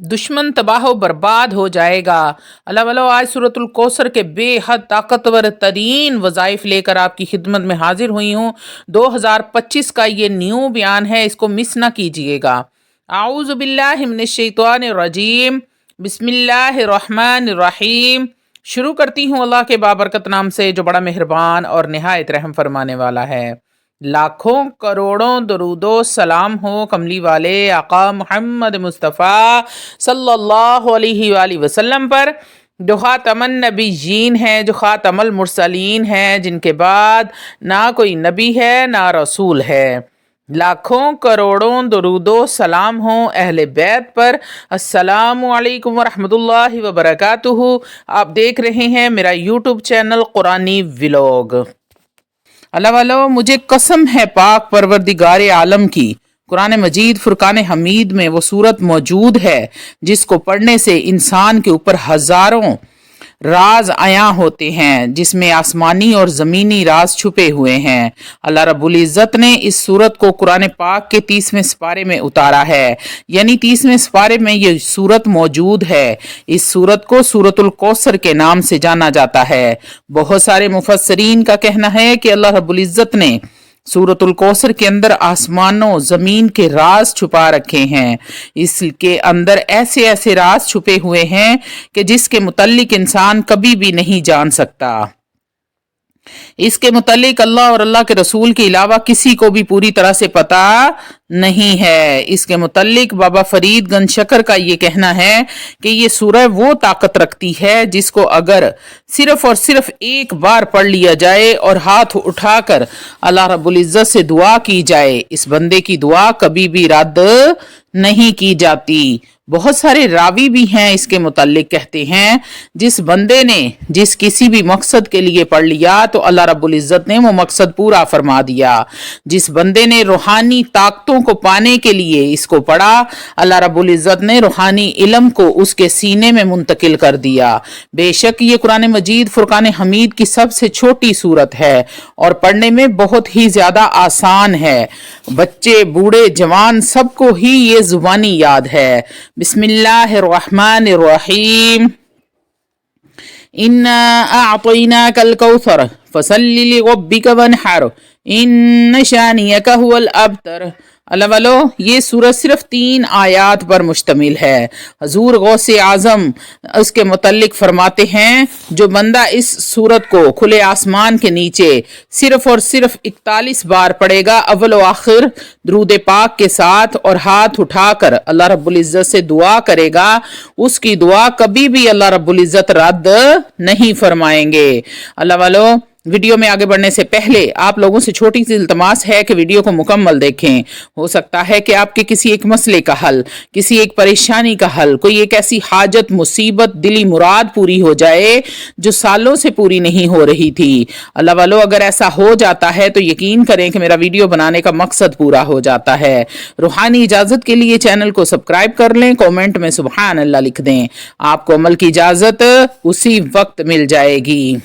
दुश्मन तबाह व बर्बाद हो जाएगा। अल्लाह वालों, आज सूरतुल कौसर के बेहद ताकतवर तरीन वज़ाइफ लेकर आपकी खिदमत में हाजिर हुई हूँ। 2025 का ये न्यू बयान है, इसको मिस ना कीजिएगा। आऊज़ु बिल्लाहि मिनश शैतानिर रजीम, बिस्मिल्लाहिर्रहमानिर रहीम। शुरू करती हूँ अल्लाह के बाबरकत नाम से जो बड़ा मेहरबान और निहायत रहम फरमाने वाला है। लाखों करोड़ों दरूदो सलाम हो कमली वाले आका मोहम्मद मुस्तफ़ा सल्लल्लाहु अलैहि वसल्लम पर, जो ख़ातमन नबीयीन हैं, जो ख़ातमुल मुरसलीन हैं, जिनके बाद ना कोई नबी है ना रसूल है। लाखों करोड़ों दरूदो सलाम हो अहले बैत पर। अस्सलामु अलैकुम वरहमतुल्लाहि वबरकातुहू। आप देख रहे हैं मेरा यूट्यूब चैनल कुरानी व्लॉग। अल्लाह वालों, मुझे कसम है पाक परवरदिगार आलम की, कुरान मजीद फुरकान हमीद में वो सूरत मौजूद है जिसको पढ़ने से इंसान के ऊपर हजारों राज आया होते हैं, जिसमें आसमानी और ज़मीनी राज छुपे हुए हैं। अल्लाह रब्बुल इज़्ज़त ने इस सूरत को कुरान पाक के 30वें सिपारे में उतारा है, यानी 30वें सिपारे में ये सूरत मौजूद है। इस सूरत को सूरतुल कौसर के नाम से जाना जाता है। बहुत सारे मुफस्सरीन का कहना है कि अल्लाह रब्बुल इज़्ज़त ने सूरतुल कौसर के अंदर आसमानों जमीन के राज छुपा रखे हैं। इसके अंदर ऐसे ऐसे राज छुपे हुए हैं कि जिसके मुतल्लिक इंसान कभी भी नहीं जान सकता। इसके मुतल्लिक अल्लाह और अल्लाह के रसूल के अलावा किसी को भी पूरी तरह से पता नहीं है। इसके मुतल्लिक बाबा फरीद गंज शकर का ये कहना है कि ये सूरह वो ताकत रखती है जिसको अगर सिर्फ और सिर्फ एक बार पढ़ लिया जाए और हाथ उठाकर अल्लाह रब्बुल इज़्ज़त से दुआ की जाए, इस बंदे की दुआ कभी भी रद्द नहीं की जाती। बहुत सारे रावी भी हैं इसके मुतल्लिक, कहते हैं जिस बंदे ने जिस किसी भी मकसद के लिए पढ़ लिया तो अल्लाह रब्बुल इज़्ज़त ने वो मकसद पूरा फरमा दिया। जिस बंदे ने रूहानी ताकतों को पाने के लिए इसको पढ़ा, अल्लाह रब्बुल इज़्ज़त ने रूहानी इल्म को उसके सीने में मुंतकिल कर दिया। बेशक ये कुरान मजीद फुरकान हमीद की सबसे छोटी सूरत है और पढ़ने में बहुत ही ज्यादा आसान है। बच्चे बूढ़े जवान सबको ही ये जुबानी याद है। बिस्मिल्लाहिर्रहमानिर्रहीम। इन्ना अअतैनाकल कौसर फसल्लि लिरब्बिक वन्हर इन्न शानियका हुवल अबतर। अल्लाह वालों, ये सूरत सिर्फ 3 आयात पर मुश्तमिल है। हजूर गौसे आजम उसके मुतल्लिक फरमाते हैं, जो बंदा इस सूरत को खुले आसमान के नीचे सिर्फ और सिर्फ 41 बार पढ़ेगा अव्वल व आखिर दुरूद पाक के साथ और हाथ उठाकर अल्लाह रब्बुल इज़्ज़त से दुआ करेगा, उसकी दुआ कभी भी अल्लाह रब्बुल इज़्ज़त रद्द नहीं फरमाएंगे। अल्लाह वालों, वीडियो में आगे बढ़ने से पहले आप लोगों से छोटी सी इल्तमास है कि वीडियो को मुकम्मल देखें। हो सकता है कि आपके किसी एक मसले का हल, किसी एक परेशानी का हल, कोई एक ऐसी हाजत मुसीबत दिली मुराद पूरी हो जाए जो सालों से पूरी नहीं हो रही थी। अल्लाह वालों, अगर ऐसा हो जाता है तो यकीन करें कि मेरा वीडियो बनाने का मकसद पूरा हो जाता है। रूहानी इजाजत के लिए चैनल को सब्सक्राइब कर लें, कॉमेंट में सुबहान अल्लाह लिख दें, आपको अमल की इजाजत उसी वक्त मिल जाएगी।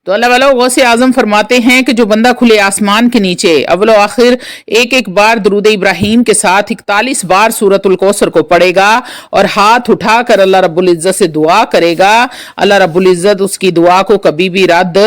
तो अल्लाह वाला गौसे आजम फरमाते हैं कि जो बंदा खुले आसमान के नीचे अव्वल आखिर एक एक बार दुरूद इब्राहिम के साथ 41 बार सूरतुल कौसर को पढ़ेगा और हाथ उठाकर अल्लाह रब्बुल इज़्ज़त से दुआ करेगा, अल्लाह रब्बुल इज़्ज़त उसकी दुआ को कभी भी रद्द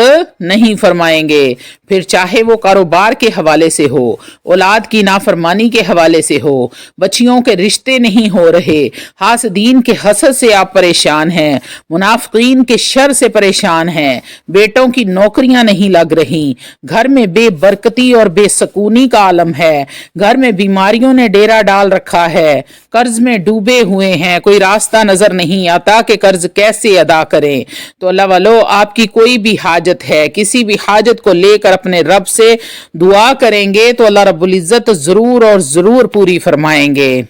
नहीं फरमाएंगे। फिर चाहे वो कारोबार के हवाले से हो, औलाद की नाफरमानी के हवाले से हो, बच्चियों के रिश्ते नहीं हो रहे, हासदीन के हसद से आप परेशान हैं, मुनाफिकीन के शर से परेशान हैं, बेटों की नौकरियां नहीं लग रही, घर में बेबरकती और बेसकूनी का आलम है, घर में बीमारियों ने डेरा डाल रखा है, कर्ज में डूबे हुए हैं, कोई रास्ता नजर नहीं आता कि कर्ज कैसे अदा करें। तो अल्लाह वालों, आपकी कोई भी हाजत है, किसी भी हाजत को लेकर अपने रब से दुआ करेंगे तो अल्लाह रब्बुल इज़्ज़त जरूर और जरूर पूरी फरमाएंगे।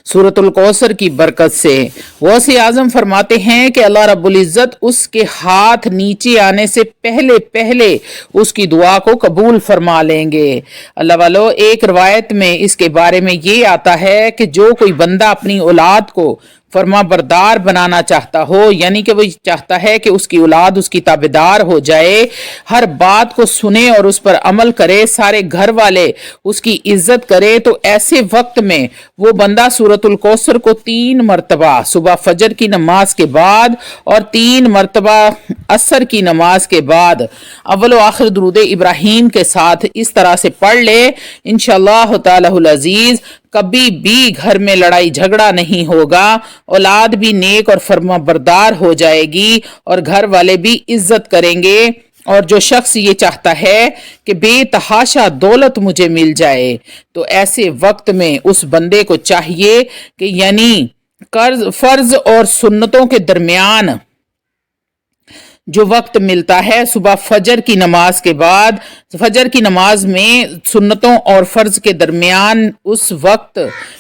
सूरतुल कौसर की बरकत से गौसे आजम फरमाते हैं कि अल्लाह रब्बुल इज़्ज़त उसके हाथ नीचे आने से पहले पहले उसकी दुआ को कबूल फरमा लेंगे। अल्लाह वालों, एक रवायत में इसके बारे में ये आता है कि जो कोई बंदा अपनी औलाद को فرما بردار بنانا چاہتا ہو، یعنی کہ وہ چاہتا ہے کہ اس کی اولاد اس کی تابعدار ہو جائے، ہر بات کو سنے اور اس پر عمل کرے، سارے گھر والے اس کی عزت کرے، تو ایسے وقت میں وہ بندہ سورۃ الکوثر کو 3 مرتبہ صبح فجر کی نماز کے بعد اور 3 مرتبہ عصر کی نماز کے بعد اول و آخر درود ابراہیم کے ساتھ اس طرح سے پڑھ لے، انشاءاللہ تعالی العزیز کبھی بھی گھر میں لڑائی جھگڑا نہیں ہوگا، اولاد بھی نیک اور فرما بردار ہو جائے گی اور گھر والے بھی عزت کریں گے۔ اور جو شخص یہ چاہتا ہے کہ بے تحاشا دولت مجھے مل جائے، تو ایسے وقت میں اس بندے کو چاہیے کہ یعنی فرض اور سنتوں کے درمیان جو وقت ملتا ہے صبح فجر کی نماز کے بعد، فجر کی نماز میں سنتوں اور فرض کے درمیان اس وقت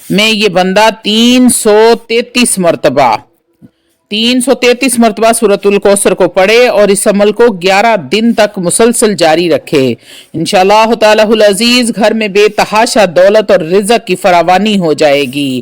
میں یہ بندہ 333 مرتبہ سورۃ الکوثر کو پڑھے اور اس عمل کو 11 دن تک مسلسل جاری رکھے، انشاءاللہ تعالی العزیز گھر میں بے تحاشا دولت اور رزق کی فراوانی ہو جائے گی۔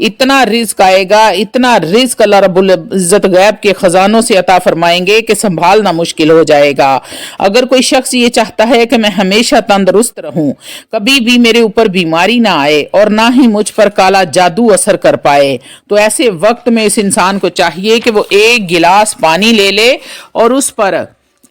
اتنا رزق آئے گا، اتنا رزق اللہ رب العزت غیب کے خزانوں سے عطا فرمائیں گے کہ سنبھالنا مشکل ہو جائے گا۔ اگر کوئی شخص یہ چاہتا ہے کہ میں ہمیشہ تندرست رہوں، کبھی بھی میرے اوپر بیماری نہ آئے اور نہ ہی مجھ پر کالا جادو اثر کر پائے، تو ایسے وقت میں اس انسان کو چاہیے کہ وہ 1 گلاس پانی لے لے اور اس پر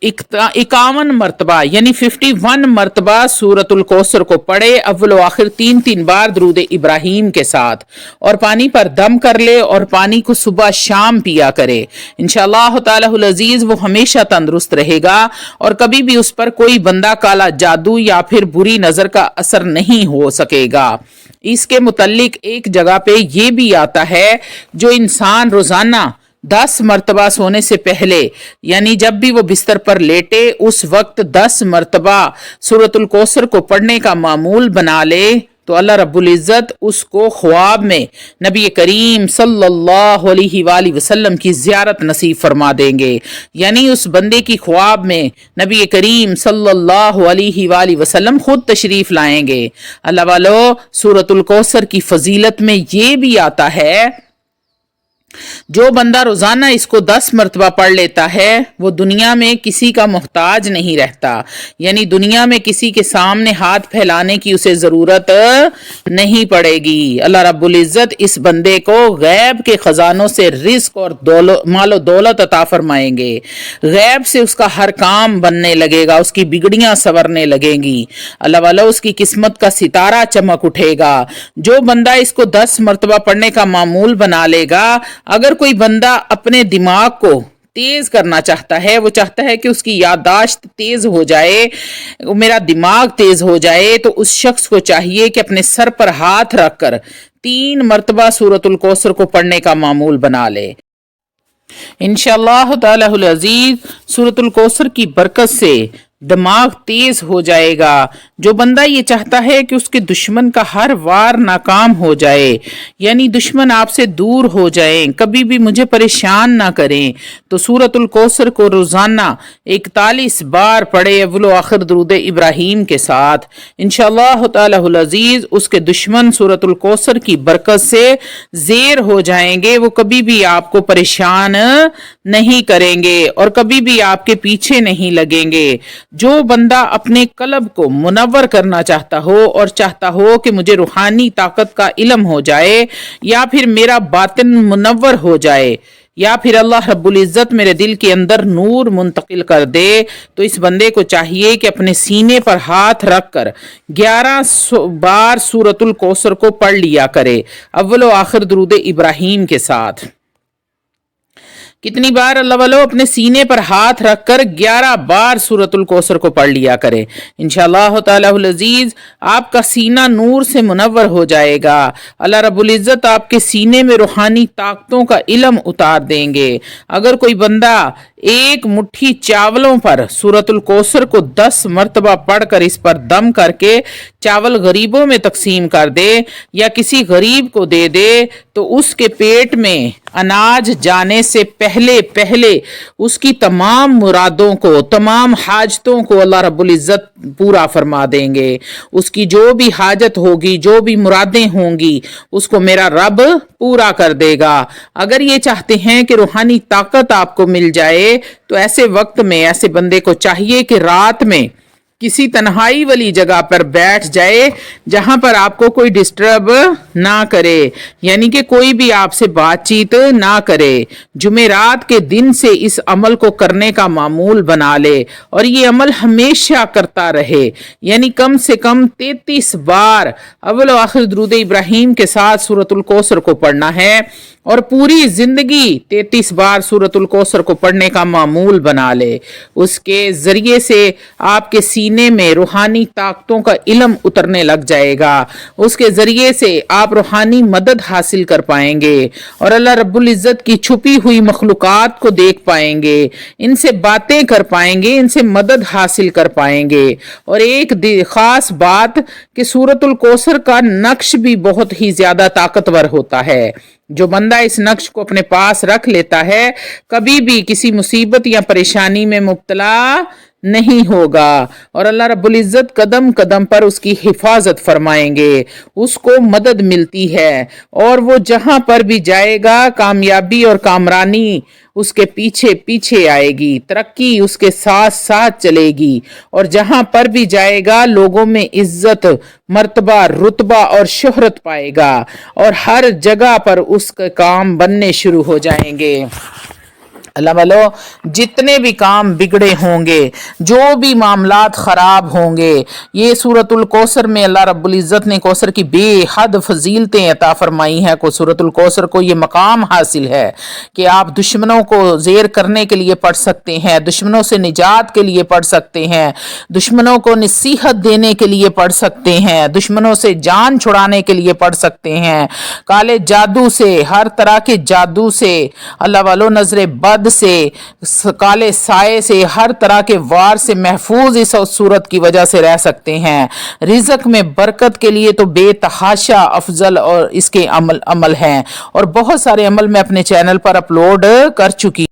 51 مرتبہ یعنی 51 مرتبہ سورۃ الکوثر کو پڑھے، اول و آخر 3 بار درود ابراہیم کے ساتھ، اور پانی پر دم کر لے اور پانی کو صبح شام پیا کرے، انشاءاللہ تعالی العزیز وہ ہمیشہ تندرست رہے گا اور کبھی بھی اس پر کوئی بندہ کالا جادو یا پھر بری نظر کا اثر نہیں ہو سکے گا۔ اس کے متعلق ایک جگہ پہ یہ بھی آتا ہے، جو انسان روزانہ 10 مرتبہ سونے سے پہلے یعنی جب بھی وہ بستر پر لیٹے اس وقت 10 مرتبہ سورۃ الکوثر کو پڑھنے کا معمول بنا لے، تو اللہ رب العزت اس کو خواب میں نبی کریم صلی اللہ علیہ وآلہ وسلم کی زیارت نصیب فرما دیں گے، یعنی اس بندے کی خواب میں نبی کریم صلی اللہ علیہ وآلہ وسلم خود تشریف لائیں گے۔ اللہ والو، سورۃ الکوثر کی فضیلت میں یہ بھی آتا ہے، جو بندہ روزانہ اس کو 10 مرتبہ پڑھ لیتا ہے وہ دنیا میں کسی کا محتاج نہیں رہتا، یعنی دنیا میں کسی کے سامنے ہاتھ پھیلانے کی اسے ضرورت نہیں پڑے گی۔ اللہ رب العزت اس بندے کو غیب کے خزانوں سے رزق اور مال و دولت عطا فرمائیں گے، غیب سے اس کا ہر کام بننے لگے گا، اس کی بگڑیاں سنورنے لگیں گی، اللہ والا اس کی قسمت کا ستارہ چمک اٹھے گا۔ جو بندہ اس کو 10 مرتبہ پڑھنے کا معمول بنا لے گا، اگر کوئی بندہ اپنے دماغ کو تیز کرنا چاہتا ہے، وہ چاہتا ہے کہ اس کی یادداشت تیز ہو جائے، میرا دماغ تیز ہو جائے، تو اس شخص کو چاہیے کہ اپنے سر پر ہاتھ رکھ کر 3 مرتبہ سورۃ الکوثر کو پڑھنے کا معمول بنا لے، انشاءاللہ تعالی العزیز سورۃ الکوثر کی برکت سے دماغ تیز ہو جائے گا۔ جو بندہ یہ چاہتا ہے کہ اس کے دشمن کا ہر وار ناکام ہو جائے، یعنی دشمن آپ سے دور ہو جائیں، کبھی بھی مجھے پریشان نہ کریں، تو سورۃ الکوثر کو روزانہ 41 بار پڑھے اول و آخر درود ابراہیم کے ساتھ، انشاءاللہ تعالی العزیز اس کے دشمن سورۃ الکوثر کی برکت سے زیر ہو جائیں گے، وہ کبھی بھی آپ کو پریشان نہیں کریں گے اور کبھی بھی آپ کے پیچھے نہیں لگیں گے۔ جو بندہ اپنے قلب کو منور کرنا چاہتا ہو اور چاہتا ہو کہ مجھے روحانی طاقت کا علم ہو جائے، یا پھر میرا باطن منور ہو جائے، یا پھر اللہ رب العزت میرے دل کے اندر نور منتقل کر دے، تو اس بندے کو چاہیے کہ اپنے سینے پر ہاتھ رکھ کر 11 بار سورۃ الکوثر کو پڑھ لیا کرے اول و آخر درود ابراہیم کے ساتھ۔ کتنی بار اللہ والو اپنے سینے پر ہاتھ رکھ کر 11 بار سورۃ الکوثر کو پڑھ لیا کرے، انشاءاللہ تعالی العزیز آپ کا سینہ نور سے منور ہو جائے گا، اللہ رب العزت آپ کے سینے میں روحانی طاقتوں کا علم اتار دیں گے۔ اگر کوئی بندہ 1 مٹھی چاولوں پر سورۃ الکوثر کو 10 مرتبہ پڑھ کر اس پر دم کر کے चावल गरीबों में तकसीम कर दे या किसी गरीब को दे दे तो उसके पेट में अनाज जाने से पहले पहले उसकी तमाम मुरादों को, तमाम हाजतों को अल्लाह रब्बुल इज़्ज़त पूरा फरमा देंगे। उसकी जो भी हाजत होगी, जो भी मुरादें होंगी, उसको मेरा रब पूरा कर देगा। अगर ये चाहते हैं कि रूहानी ताकत आपको मिल जाए तो ऐसे वक्त में ऐसे बंदे को चाहिए कि रात में किसी तन्हाई वाली जगह पर बैठ जाए जहां पर आपको कोई डिस्टर्ब ना करे, यानी कि कोई भी आपसे बातचीत ना करे। जुमेरात के दिन से इस अमल को करने का मामूल बना ले और ये अमल हमेशा करता रहे, यानी कम से कम 33 बार अव्वल व आखिर दुरूद इब्राहिम के साथ सूरतुल कौसर को पढ़ना है और पूरी जिंदगी 33 बार सूरतुल कौसर को पढ़ने का मामूल बना ले। उसके जरिए से आपके सीने में रूहानी ताकतों का इल्म उतरने लग जाएगा। उसके जरिए से आप रूहानी मदद हासिल कर पाएंगे और अल्लाह रब्बुल इज़्ज़त की छुपी हुई मखलूकात को देख पाएंगे, इनसे बातें कर पाएंगे, इनसे मदद हासिल कर पाएंगे। और एक खास बात कि सूरतुल कौसर का नक्श भी बहुत ही ज्यादा ताकतवर होता है। जो बंदा इस नक्श को अपने पास रख लेता है कभी भी किसी मुसीबत या परेशानी में मुब्तला नहीं होगा और अल्लाह रब्बुल इज़्ज़त कदम कदम पर उसकी हिफाजत फरमाएंगे, उसको मदद मिलती है और वो जहां पर भी जाएगा कामयाबी और कामरानी उसके पीछे पीछे आएगी, तरक्की उसके साथ साथ चलेगी और जहां पर भी जाएगा लोगों में इज्जत, मर्तबा, रुतबा और शोहरत पाएगा और हर जगह पर उसके काम बनने शुरू हो जाएंगे। अल्लाह वालो, जितने भी काम बिगड़े होंगे, जो भी मामलात ख़राब होंगे, ये सूरतुल कौसर में अल्लाह रब्बुल इज़्ज़त ने कौसर की बेहद फजीलतें अता फरमाई हैं। को सूरतुल कौसर को ये मकाम हासिल है कि आप दुश्मनों को ज़ेर करने के लिए पढ़ सकते हैं, दुश्मनों से निजात के लिए पढ़ सकते हैं, दुश्मनों को नसीहत देने के लिए पढ़ सकते हैं, दुश्मनों से जान छुड़ाने के लिए पढ़ सकते हैं, काले जादू से, हर तरह के जादू से, अल्लाह वालो नजर बद से, काले साए से, हर तरह के वार से महफूज इस सूरत की वजह से रह सकते हैं। रिज़्क में बरकत के लिए तो बेतहाशा अफजल और इसके अमल हैं और बहुत सारे अमल मैं अपने चैनल पर अपलोड कर चुकी